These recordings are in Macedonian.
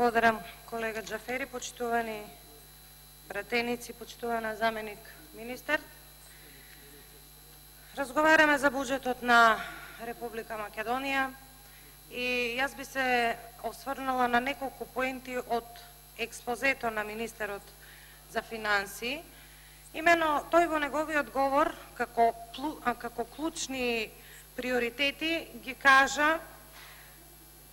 Благодарам, колега Джафери, почитувани пратеници, почитувана заменик министер. Разговараме за буџетот на Република Македонија и јас би се осврнала на неколку поенти од експозето на министерот за финансии. Имено тој во неговиот говор како клучни приоритети ги кажа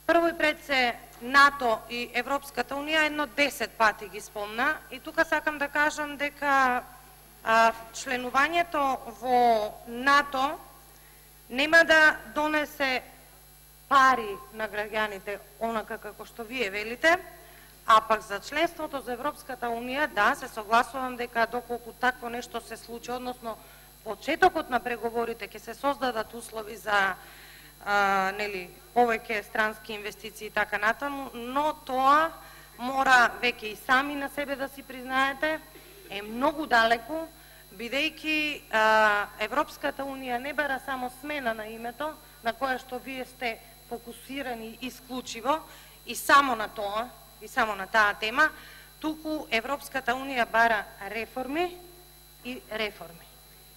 прво и пред се НАТО и Европската Унија, едно 10 пати ги спомна, и тука сакам да кажам дека членувањето во НАТО нема да донесе пари на граѓаните, онака како што вие велите, а пак за членството за Европската Унија, да, се согласувам дека доколку такво нешто се случи, односно почетокот на преговорите ќе се создадат услови за повеќе странски инвестиции и така натаму, но тоа мора веќе и сами на себе да си признаете, е многу далеку, бидејќи Европската Унија не бара само смена на името, на која што вие сте фокусирани исклучиво и само на тоа, и само на таа тема, туку Европската Унија бара реформи и реформи.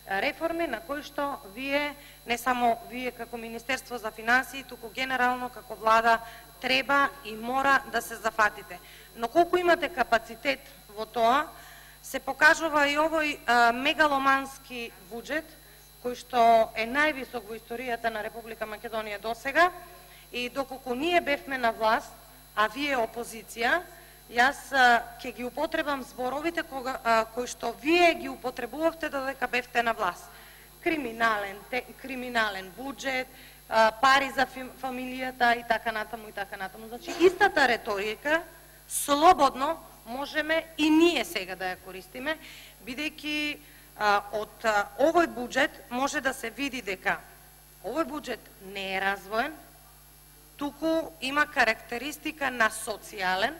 Реформи на кои што вие, не само вие како Министерство за финансии, туку генерално како влада треба и мора да се зафатите. Но колку имате капацитет во тоа, се покажува и овој мегаломански буџет, кој што е највисок во историјата на Република Македонија досега, и доколку ние бевме на власт, а вие опозиција, јас ќе ги употребам зборовите кои што вие ги употребувавте додека бевте на власт. Криминален буџет, пари за фамилијата и така натаму и така натаму. Значи, истата реторика слободно можеме и ние сега да ја користиме, бидејќи од овој буџет може да се види дека овој буџет не е развоен, туку има карактеристика на социјален,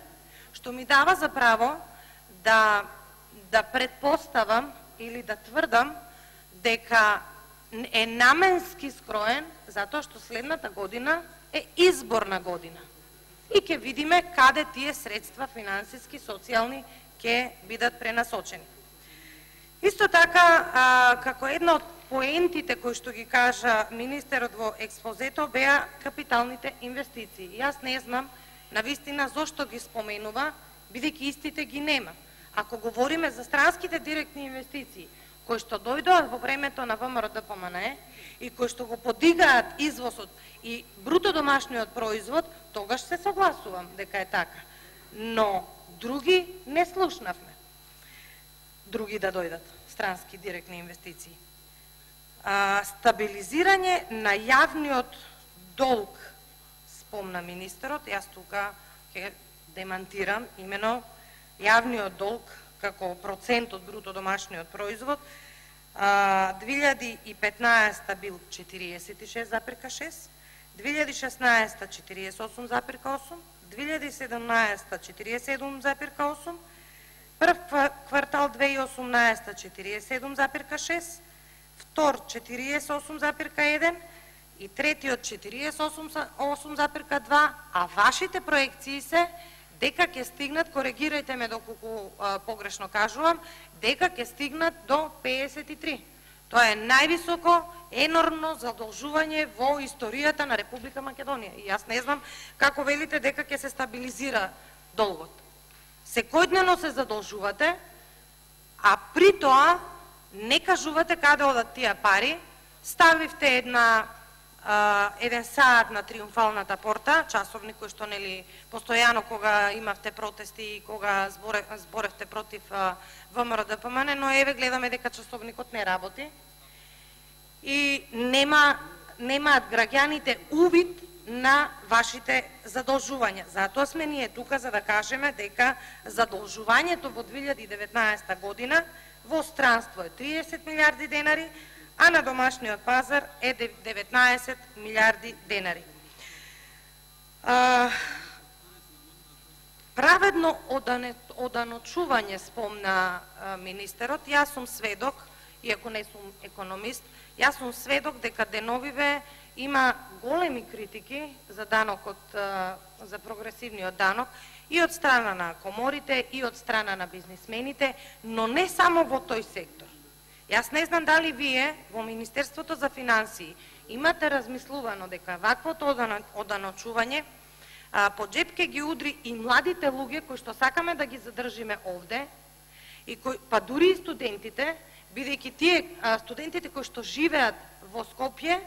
што ми дава за право да предпоставам или да тврдам дека е наменски скроен, затоа што следната година е изборна година. И ќе видиме каде тие средства финансиски, социјални ќе бидат пренасочени. Исто така, како една од поентите кои што ги кажа министерот во експозето беа капиталните инвестиции. Јас не знам навистина зошто ги споменува, бидејќи истите ги нема. Ако говориме за странските директни инвестиции, кои што дојдоа во времето на ВМРО-ДПМНЕ и кои што го подигаат извозот и бруто домашниот производ, тогаш се согласувам дека е така. Но други не слушнавме. Други да дојдат, странски директни инвестиции. Стабилизирање на јавниот долг, спомна министерот, јас тука ќе демантирам, имено јавниот долг како процент од бруто домашниот производ, 2015 бил 46,6, 2016 48,8, 2017 47,8, прв квартал 2018 47,6, втор 48,1 и третиот 48,2, а вашите проекции се дека ќе стигнат, коригирајте ме доколку погрешно кажувам, дека ќе стигнат до 53. Тоа е највисоко енормно задолжување во историјата на Република Македонија. И јас не знам како велите дека ќе се стабилизира долгот. Секојдневно се задолжувате, а при тоа не кажувате каде одат тие пари. Ставивте еден саат на Триумфалната порта, часовник кој што постојано кога имавте протести и кога зборевте против ВМРО-ДПМН, но еве гледаме дека часовникот не работи и немаат граѓаните увид на вашите задолжувања. Затоа сме ние тука за да кажеме дека задолжувањето во 2019 година во странство е 30 милиарди денари, а на домашниот пазар е 19 милиарди денари. Праведно оданочување, спомна министерот. Јас сум сведок, иако не сум економист, јас сум сведок дека деновиве има големи критики за данокот, за прогресивниот данок, и од страна на коморите, и од страна на бизнисмените, но не само во тој сектор. Јас не знам дали вие во Министерството за финансии имате размислувано дека ваквото оданочување по джеп ке ги удри и младите луѓе кои што сакаме да ги задржиме овде, и па дури и студентите, бидејќи тие студентите кои што живеат во Скопје,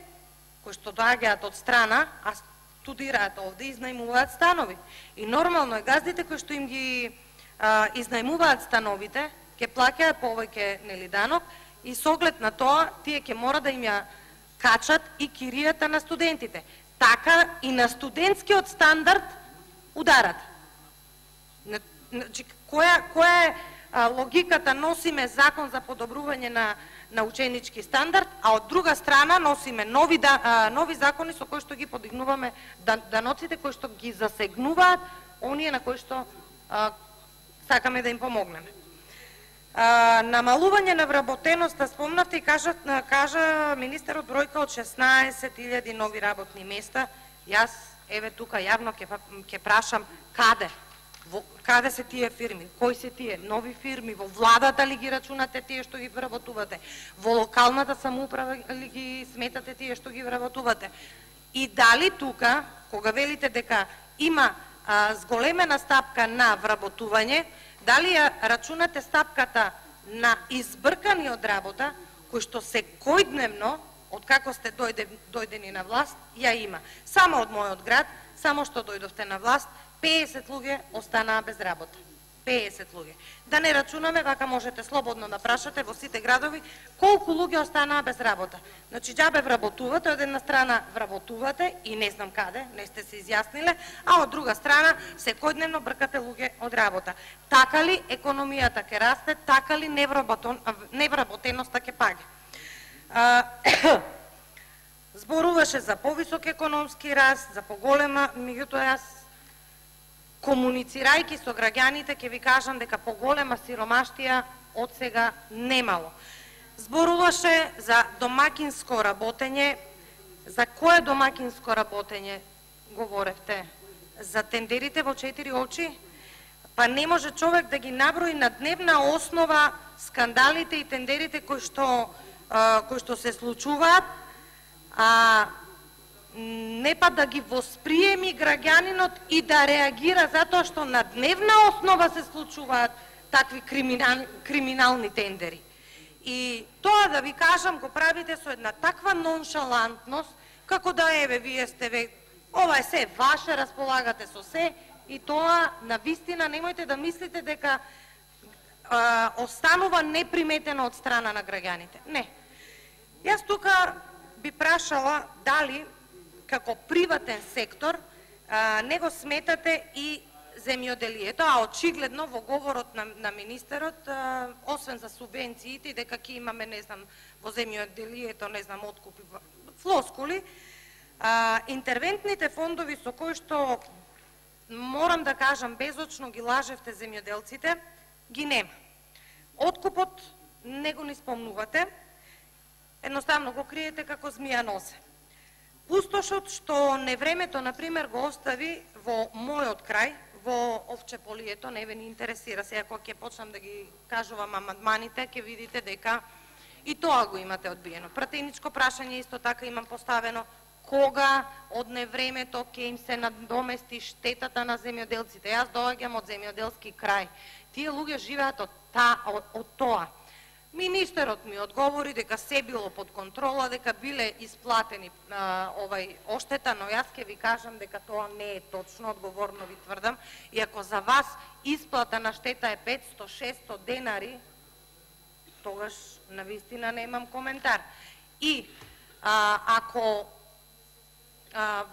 кои што доаѓаат од страна, а студираат овде, изнајмуваат станови. И нормално е газдите кои што им ги изнајмуваат становите, ќе плаќаат повеќе нели данок, и со оглед на тоа тие ќе мора да им ја качат и киријата на студентите. Така и на студентскиот стандард ударат. Значи, која е логиката? Носиме закон за подобрување на ученички стандард, а од друга страна носиме нови закони со кои што ги подигнуваме даноците, кои што ги засегнуваат оние на кои што сакаме да им помогнеме. Намалување на вработеноста, спомнавте и кажа министерот бројка од 16.000 нови работни места. Јас, еве тука јавно ќе прашам каде се тие фирми, кои се тие нови фирми, во владата ли ги рачунате тие што ги вработувате, во локалната самоуправа ли ги сметате тие што ги вработувате, и дали тука, кога велите дека има зголемена стапка на вработување, дали ја рачунате стапката на избркани од работа, кои што секојдневно, од како сте дојдени на власт, ја има. Само од мојот град, само што дојдовте на власт, 50 луѓе останаа без работа. 50 луѓе. Да не рачунаме, вака можете слободно да прашате во сите градови, колку луѓе останаа без работа. Значи, џабе вработувате, од една страна вработувате и не знам каде, не сте се изјасниле, а од друга страна секојдневно бркате луѓе од работа. Така ли економијата ќе расте, така ли невработеноста ќе паѓа? Зборуваше за повисок економски раст, за поголема, меѓутоа јас комуницирајќи со граѓаните, ќе ви кажам дека поголема сиромаштија од сега немало. Зборуваше за домакинско работење. За кое домакинско работење говоревте? За тендерите во 4 очи? Па не може човек да ги наброи на дневна основа скандалите и тендерите кои што се случуваат, не па да ги восприеми граѓанинот и да реагира, затоа што на дневна основа се случуваат такви криминални тендери. И тоа, да ви кажам, го правите со една таква ноншалантност, како да еве, вие сте ова е се ваше, располагате со се, и тоа, на вистина, немојте да мислите дека останува неприметено од страна на граѓаните. Не. Јас тука би прашала дали како приватен сектор не го сметате и земјоделието, а очигледно во говорот на министерот, освен за субвенциите, дека ќе имаме, не знам, во земјоделието, не знам, откупи, флоскули, интервентните фондови со кои што, морам да кажам, безочно ги лажевте земјоделците, ги нема. Откупот не го ни спомнувате, едноставно го криете како змија носе. Пустошот што невремето, например, го остави во мојот крај, во овчеполието, не ве ни интересира. Сега, кога ќе почнам да ги кажувам амандманите, ќе видите дека и тоа го имате одбиено. Пратеничко прашање исто така имам поставено. Кога од невремето ќе им се надомести штетата на земјоделците? Јас доаѓам од земјоделски крај. Тие луѓе живеат од тоа. Министерот ми одговори дека се било под контрола, дека биле исплатени оштета, но јас ќе ви кажам дека тоа не е точно, одговорно ви тврдам. И ако за вас исплата на штета е 500-600 денари, тогаш навистина немам коментар. И ако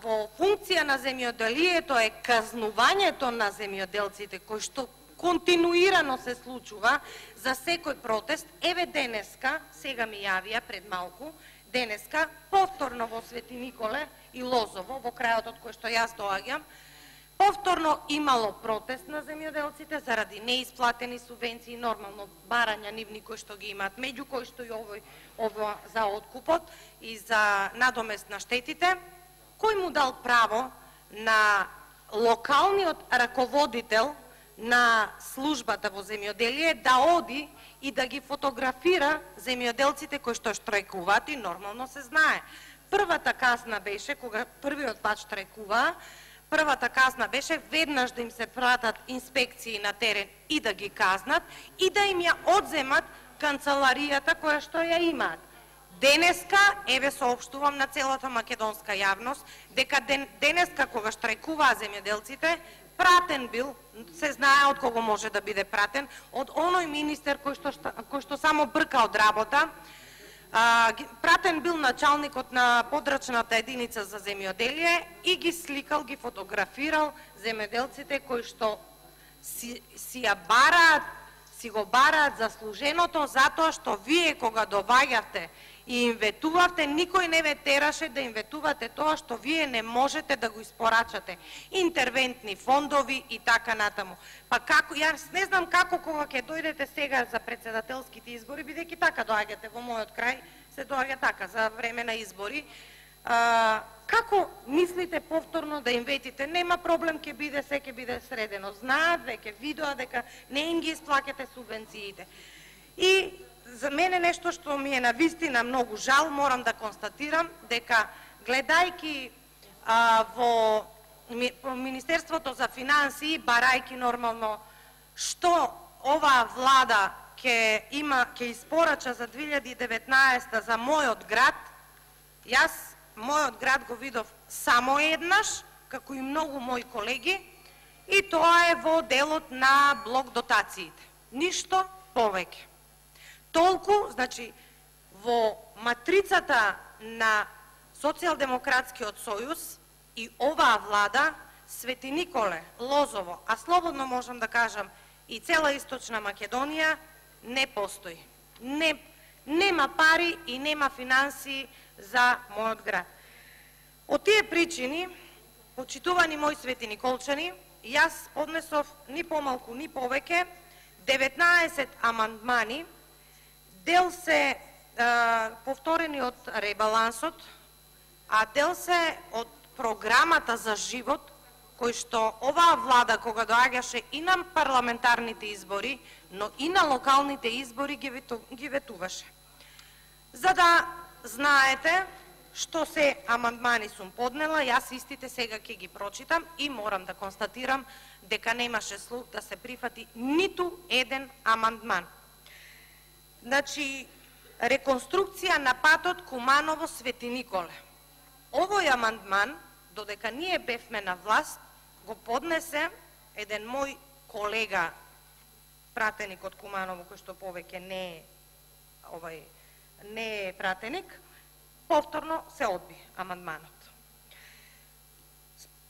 во функција на земјоделието е казнувањето на земјоделците, кој што континуирано се случува за секој протест, еве денеска, сега ми јавија пред малку, денеска, повторно во Свети Николе и Лозово, во крајот од кој што јас доаѓам, Повторно имало протест на земјоделците заради неисплатени субвенции, нормално барања нивни кои што ги имаат, меѓу кои што и ово за откупот и за надомест на штетите, кој му дал право на локалниот раководител на службата во земјоделие да оди и да ги фотографира земјоделците кои што штрајкуваат, и нормално се знае. Првата казна беше, кога првиот пат штрајкуваа, првата казна беше веднаш да им се пратат инспекции на терен и да ги казнат и да им ја одземат канцеларијата која што ја имаат. Денеска, еве соопштувам на целата македонска јавност, дека денеска кога штрајкуваа земјоделците, пратен бил, се знае од кого може да биде пратен, од оној министер кој што само брка од работа. Пратен бил началникот на подрачната единица за земјоделие и ги сликал, ги фотографирал земјоделците кои што си го бараат заслуженото, затоа што вие кога доаѓавте и им ветувавте, никој не ве тераше да им ветувате тоа што вие не можете да го испорачате. Интервентни фондови и така натаму. Па како, јас не знам како кога ќе дојдете сега за председателските избори, бидејќи така доаѓате во мојот крај, се доаѓа така за време на избори. Како мислите повторно да им ветите, нема проблем, ќе биде, се ќе биде средено. Знаат, веќе видоа дека не им ги исплаќате субвенциите. И за мене нешто што ми е навистина многу жал, морам да констатирам дека гледајки во Министерството за финансии, барајки нормално што оваа влада ќе испорача за 2019 за мојот град, јас мојот град го видов само еднаш, како и многу мои колеги, и тоа е во делот на блок дотациите. Ништо повеќе. Толку, значи, во матрицата на Социјалдемократскиот сојуз и оваа влада, Свети Николе, Лозово, а слободно можам да кажам и цела Источна Македонија, не постои. Нема пари и нема финансии за мојот град. Од тие причини, почитувани мои свети николчани, јас поднесов ни помалку ни повеќе 19 амандмани, дел се повторени од ребалансот, а дел се од програмата за живот, кој што оваа влада кога доаѓаше и на парламентарните избори, но и на локалните избори ги ветуваше. За да знаете што се амандмани сум поднела, јас истите сега ќе ги прочитам и морам да констатирам дека немаше слух да се прифати ниту еден амандман. Значи, реконструкција на патот Куманово-Свети Николе. Овој амандман, додека ние бевме на власт, го поднесе еден мој колега, пратеник од Куманово, кој што повеќе не е пратеник, повторно се одби амандманот.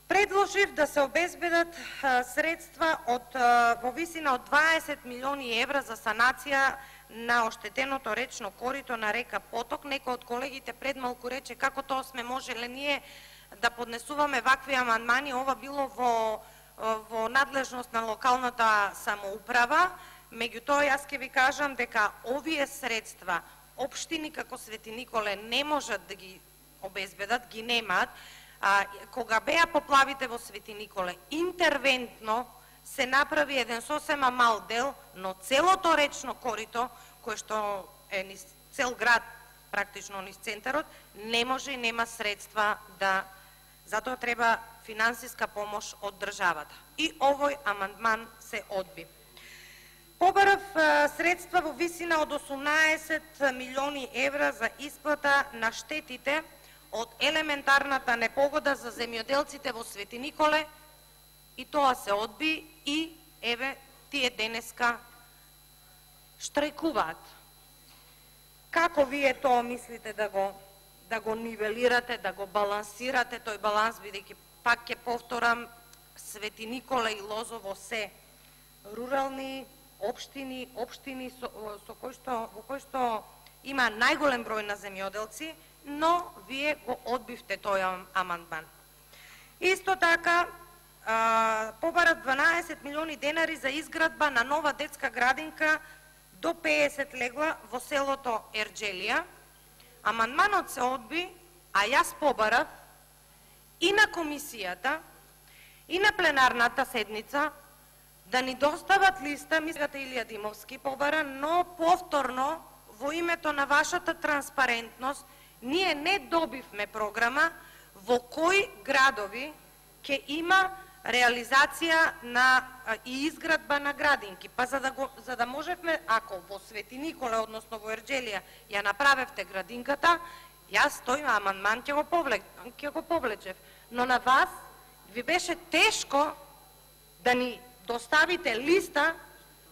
Предложив да се обезбедат средства во висина од 20 милиони евра за санација на оштетеното речно корито на река Поток. Некој од колегите пред малку рече како тоа сме можеле ние да поднесуваме вакви амандмани, ова било во надлежност на локалната самоуправа. Меѓутоа, јас ќе ви кажам дека овие средства општини како Свети Николе не можат да ги обезбедат, ги немаат. Кога беа поплавите во Свети Николе, интервентно се направи еден сосема мал дел, но целото речно корито, кое што е низ цел град, практично низ центарот, не може и нема средства да... Затоа треба финансиска помош од државата. И овој амандман се одби. Побарав средства во висина од 18 милиони евра за исплата на штетите од елементарната непогода за земјоделците во Свети Николе, и тоа се одби, и еве тие денеска штрајкуваат. Како вие тоа мислите да го нивелирате, да го балансирате тој баланс, бидејќи пак ќе повторам, Свети Николе и Лозово се рурални општини во кој што има најголем број на земјоделци, но вие го одбивте тој амандман. Исто така, побарат 12 милиони денари за изградба на нова детска градинка до 50 легла во селото Ерџелија. Амандманот се одби, а јас побарав и на комисијата и на пленарната седница да ни достават листа, мислата Илија Димовски побара, но повторно во името на вашата транспарентност ние не добивме програма во кои градови ќе има реализација на и изградба на градинки. Па за да можевме, ако во Свети Николе, односно во Ерџелија, ја направевте градинката, јас тој амандман ќе го повлечев. Но на вас ви беше тешко да ни доставите листа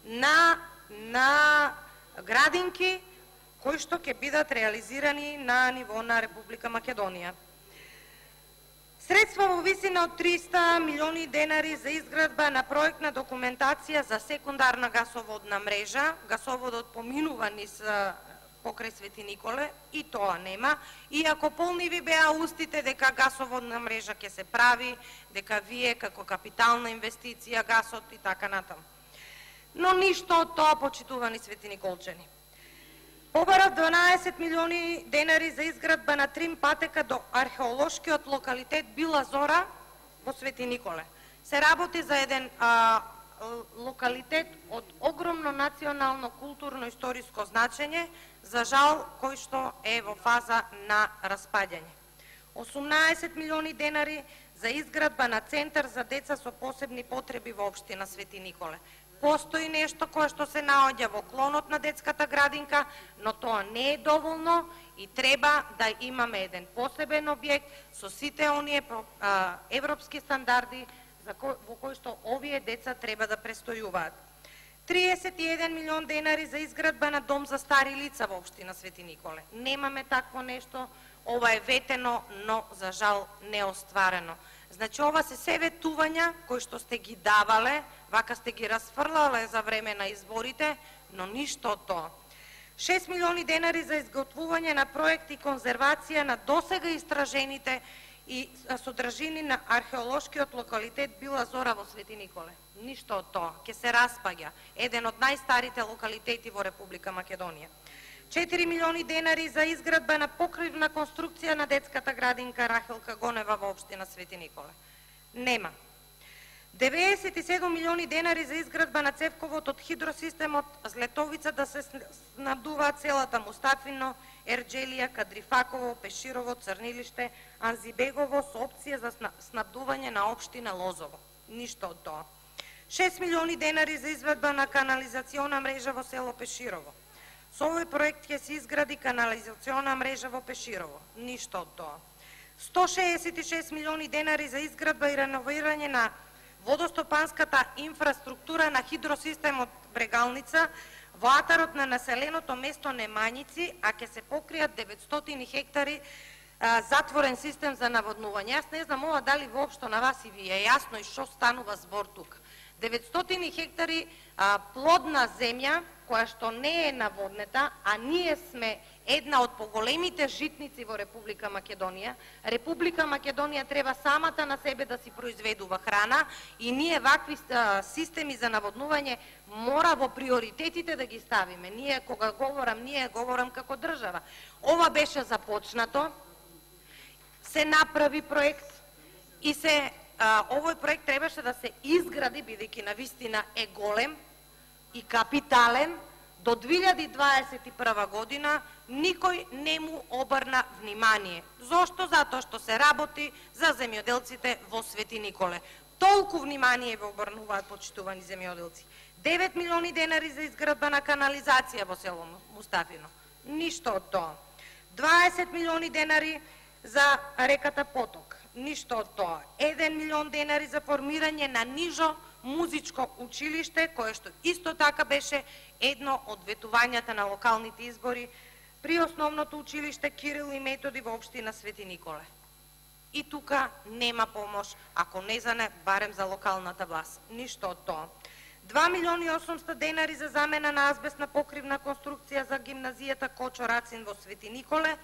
на градинки кои што ќе бидат реализирани на ниво на Република Македонија. Средства во висина од 300 милиони денари за изградба на проектна документација за секундарна гасоводна мрежа. Гасоводот поминува низ покрај Свети Николе и тоа нема. Иако полни ви беа устите дека гасоводна мрежа ќе се прави, дека вие како капитална инвестиција гасот и така натаму. Но ништо од тоа, почитувани Свети Николчани. Побарат 12 милиони денари за изградба на трим патека до археолошкиот локалитет Била Зора во Свети Николе. Се работи за еден локалитет од огромно национално културно-историско значење, за жал кој што е во фаза на распаѓање. 18 милиони денари за изградба на центар за деца со посебни потреби во општина Свети Николе. Постои нешто кое што се наоѓа во клонот на детската градинка, но тоа не е доволно и треба да имаме еден посебен објект со сите оние европски стандарди во кои што овие деца треба да престојуваат. 31 милион денари за изградба на дом за стари лица во општина Свети Николе. Немаме такво нешто, ова е ветено, но за жал неостварено. Значи, ова се се ветувања кои што сте ги давале, вака сте ги расфрлале за време на изборите, но ништо од тоа. 6 милиони денари за изготвување на проект и конзервација на досега истражените и содржини на археолошкиот локалитет Била Зора во Свети Николе. Ништо од тоа, ќе се распаѓа. Еден од најстарите локалитети во Република Македонија. 4 милиони денари за изградба на покривна конструкција на детската градинка Рахелка Гонева во општина Свети Николе. Нема. 97 милиони денари за изградба на цевковод од хидросистемот Злетовица да се снабдуваат селата Мустафино, Ерџелија, Кадрифаково, Пеширово, Црнилиште, Анзибегово со опција за снабдување на општина Лозово. Ништо од тоа. 6 милиони денари за изведба на канализациона мрежа во село Пеширово. Со овој проект ќе се изгради канализациона мрежа во Пеширово. Ништо од тоа. 166 милиони денари за изградба и реновирање на водостопанската инфраструктура на хидросистемот Брегалница во атарот на населеното место Немањици, а ќе се покријат 900 хектари затворен систем за наводнување. Јас не знам ова дали воопшто на вас и ви е јасно и што станува збор тука. 900 хектари плодна земја која што не е наводнета, а ние сме една од поголемите житници во Република Македонија. Република Македонија треба самата на себе да си произведува храна и ние вакви системи за наводнување мора во приоритетите да ги ставиме. Ние кога говорам како држава. Ова беше започнато, се направи проект и овој проект требаше да се изгради, бидејќи навистина е голем и капитален, до 2021 година никој не му обрна внимание. Зошто? Затоа што се работи за земјоделците во Свети Николе. Толку внимание ве обрнуваат, почитувани земјоделци. 9 милиони денари за изградба на канализација во село Мустафино. Ништо од тоа. 20 милиони денари за реката Поток. Ништо од тоа. 1 милион денари за формирање на нижо музичко училиште, кое што исто така беше едно од ветувањата на локалните избори при основното училиште Кирил и Методи во општина Свети Николе. И тука нема помош, ако не за не, барем за локалната власт. Ништо од тоа. 2 милиони 800 денари за замена на азбестна покривна конструкција за гимназијата Кочо Рацин во Свети Николе.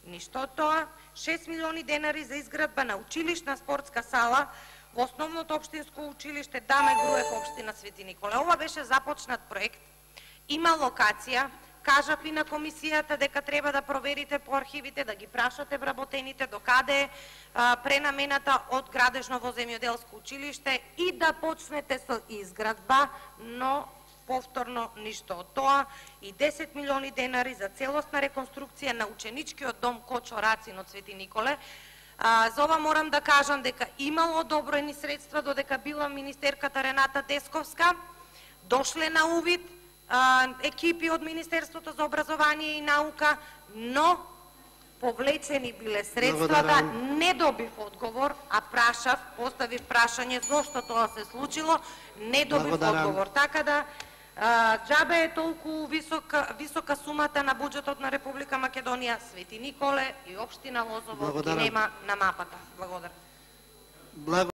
Ништо од тоа. 6 милиони денари за изградба на училишна спортска сала во основното општинско училиште Даме Груев, општина Свети Николе. Ова беше започнат проект, има локација, кажав и на комисијата дека треба да проверите по архивите, да ги прашате вработените докаде е пренамената од градежно во земјоделско училиште и да почнете со изградба, но повторно ништо од тоа, и 10 милиони денари за целосна реконструкција на ученичкиот дом Кочо Рацин од Свети Николе. За ова морам да кажам дека имало одобрени средства додека била министерката Рената Десковска, дошле на увид екипи од Министерството за образование и наука, но повлечени биле средствата, не добив одговор, а прашав, поставив прашање зошто тоа се случило, не добив одговор. Така да џабе е толку висока сумата на буџетот на Република Македонија, Свети Николе и општина Лозово ги нема на мапата. Благодарам.